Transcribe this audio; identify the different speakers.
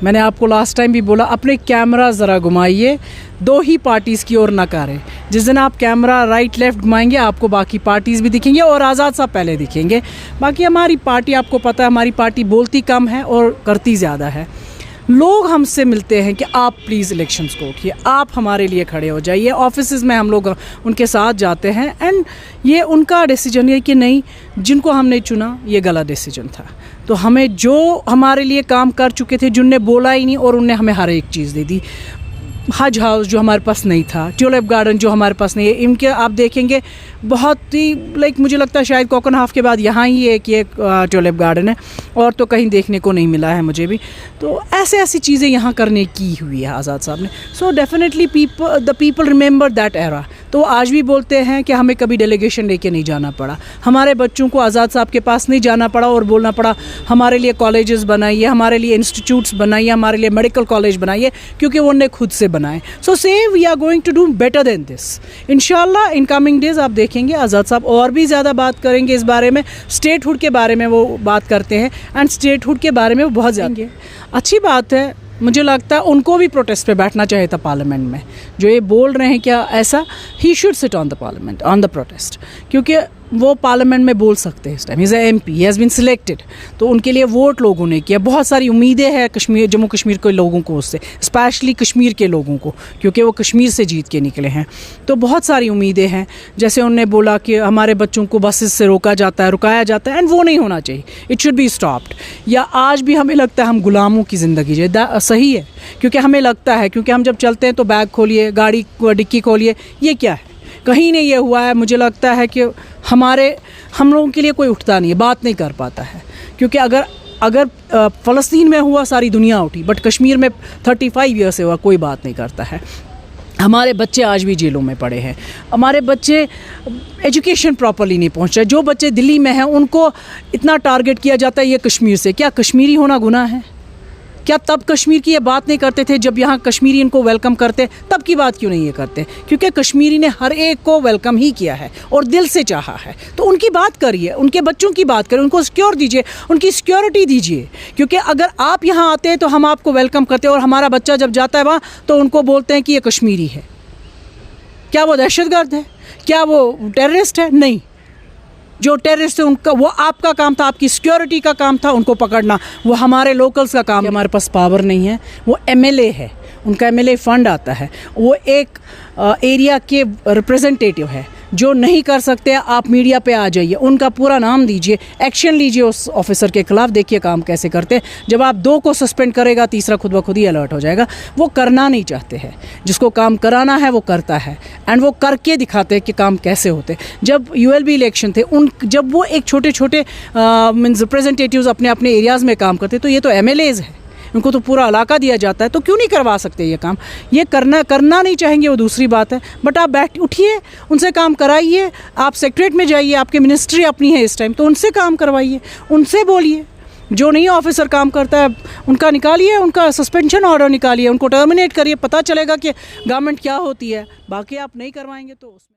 Speaker 1: मैंने आपको last time भी बोला, अपने कैमरा ज़रा घुमाइए, दो ही पार्टीज़ की ओर ना करें। जिस दिन आप कैमरा राइट लेफ़्ट घुमाएंगे आपको बाकी पार्टीज़ भी दिखेंगे और आज़ाद साहब पहले दिखेंगे। बाकी हमारी पार्टी, आपको पता है हमारी पार्टी बोलती कम है और करती ज़्यादा है। लोग हमसे मिलते हैं कि आप प्लीज़ इलेक्शंस को उठिए, आप हमारे लिए खड़े हो जाइए। ऑफिसेज़ में हम लोग उनके साथ जाते हैं एंड ये उनका डिसीजन है कि नहीं, जिनको हमने चुना ये गलत डिसीजन था। तो हमें जो हमारे लिए काम कर चुके थे, जिनने बोला ही नहीं और उनने हमें हर एक चीज़ दे दी। हज हाउस जो हमारे पास नहीं था, ट्यूलिप गार्डन जो हमारे पास नहीं है, इनके आप देखेंगे बहुत ही मुझे लगता है शायद कोकन हाफ के बाद यहाँ ही एक ये ट्यूलिप गार्डन है और तो कहीं देखने को नहीं मिला है मुझे भी। तो ऐसी चीज़ें यहाँ करने की हुई है आज़ाद साहब ने। So definitely the people remember that era. तो आज भी बोलते हैं कि हमें कभी डेलीगेशन लेके नहीं जाना पड़ा, हमारे बच्चों को आज़ाद साहब के पास नहीं जाना पड़ा और बोलना पड़ा हमारे लिए कॉलेजेस बनाइए, हमारे लिए इंस्टीट्यूट्स बनाइए, हमारे लिए मेडिकल कॉलेज बनाइए, क्योंकि वो उन्होंने खुद से बनाए। सो से we are going to do better than this. इंशाल्लाह इन कमिंग डेज आप देखेंगे आज़ाद साहब और भी ज़्यादा बात करेंगे इस बारे में। स्टेटहुड के बारे में वो बात करते हैं एंड स्टेटहुड के बारे में वो बहुत ज़्यादा अच्छी बात है। मुझे लगता है उनको भी प्रोटेस्ट पे बैठना चाहिए था पार्लियामेंट में। जो ये बोल रहे हैं क्या ऐसा, he should sit on the parliament on the protest, क्योंकि वो पार्लियामेंट में बोल सकते हैं इस time. Is M P, he has been selected, तो उनके लिए वोट लोगों ने किया। बहुत सारी उम्मीदें हैं कश्मीर, जम्मू कश्मीर के लोगों को उससे, स्पेशली कश्मीर के लोगों को, क्योंकि वो कश्मीर से जीत के निकले हैं। तो बहुत सारी उम्मीदें हैं। जैसे उन्होंने बोला कि हमारे बच्चों को बसेस से रुकाया जाता है एंड वो नहीं होना चाहिए, इट शुड बी स्टॉप्ड। या आज भी हमें लगता है हम गुलामों की ज़िंदगी जी, सही है, क्योंकि हमें लगता है, क्योंकि हम जब चलते हैं तो बैग खोलिए, गाड़ी डिक्की खोलिए, ये क्या है, कहीं नहीं ये हुआ है। मुझे लगता है कि हम लोगों के लिए कोई उठता नहीं है, बात नहीं कर पाता है, क्योंकि अगर फ़लस्तीन में हुआ सारी दुनिया उठी, बट कश्मीर में 35 ईयर से हुआ कोई बात नहीं करता है। हमारे बच्चे आज भी जेलों में पड़े हैं, हमारे बच्चे एजुकेशन प्रॉपर्ली नहीं पहुंच रहे। जो बच्चे दिल्ली में हैं उनको इतना टारगेट किया जाता है ये कश्मीर से। क्या कश्मीरी होना गुनाह है? क्या तब कश्मीर की ये बात नहीं करते थे जब यहाँ कश्मीरी इनको वेलकम करते? तब की बात क्यों नहीं ये करते? क्योंकि कश्मीरी ने हर एक को वेलकम ही किया है और दिल से चाहा है। तो उनकी बात करिए, उनके बच्चों की बात करिए, उनको सिक्योर दीजिए, उनकी सिक्योरिटी दीजिए। क्योंकि अगर आप यहाँ आते हैं तो हम आपको वेलकम करते हैं और हमारा बच्चा जब जाता है वहाँ तो उनको बोलते हैं कि ये कश्मीरी है। क्या वो दहशतगर्द है? क्या वो टेररिस्ट है? नहीं। जो टेररिस्ट है उनका, वो आपका काम था, आपकी सिक्योरिटी का काम था उनको पकड़ना, वो हमारे लोकल्स का काम। हमारे पास पावर नहीं है, वो एमएलए है, उनका एमएलए फंड आता है, वो एक एरिया के रिप्रेजेंटेटिव है। जो नहीं कर सकते आप मीडिया पे आ जाइए, उनका पूरा नाम दीजिए, एक्शन लीजिए उस ऑफिसर के खिलाफ, देखिए काम कैसे करते हैं। जब आप 2 को सस्पेंड करेगा, तीसरा खुद ब खुद ही अलर्ट हो जाएगा। वो करना नहीं चाहते हैं, जिसको काम कराना है वो करता है एंड वो करके दिखाते हैं कि काम कैसे होते। जब यूएलबी इलेक्शन थे जब वो एक छोटे मीन्स रिप्रेजेंटेटिव्स अपने अपने एरियाज़ में काम करते, तो ये तो एमएलएज़ है, उनको तो पूरा इलाका दिया जाता है, तो क्यों नहीं करवा सकते ये काम? ये करना नहीं चाहेंगे वो दूसरी बात है, बट आप उठिए, उनसे काम कराइए। आप सेक्रेटरीट में जाइए, आपकी मिनिस्ट्री अपनी है इस टाइम, तो उनसे काम करवाइए, उनसे बोलिए। जो नहीं ऑफिसर काम करता है उनका निकालिए, उनका सस्पेंशन ऑर्डर निकालिए, उनको टर्मिनेट करिए, पता चलेगा कि गवर्नमेंट क्या होती है। बाकी आप नहीं करवाएंगे तो उसमें